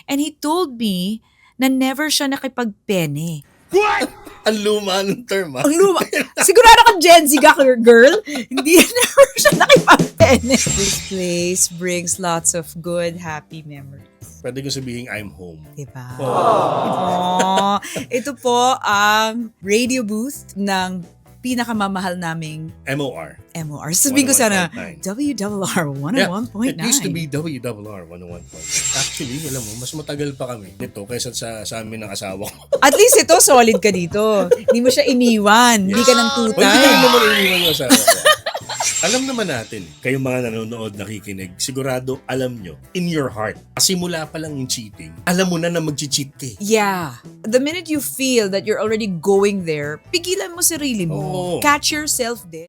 And he told me na never siya nakipagpene. What? Ang luma ng term, Ang luma. Sigurado kang Gen Z ka, girl. Hindi never siya nakipagpene. This place brings lots of good, happy memories. Pwede ko sabihin, I'm home. Diba? Oh. Ito po ang radio booth ng pinakamamahal naming MOR. MOR. Sabihin ko sana, 101.9. WRR 101.9. It used to be WRR 101.9. Actually, alam mo, mas matagal pa kami nito kaysa sa amin ng asawa ko. At least ito, solid ka dito. Hindi mo siya iniwan. Hindi ka nang Hindi tutay. ko naman iniwan yung asawa ko. Alam naman natin, kayong mga nanonood, nakikinig, sigurado alam nyo, in your heart, simula pa lang yung cheating, alam mo na cheat ka. Yeah. The minute you feel that you're already going there, pigilan mo sarili mo. Oo. Catch yourself there.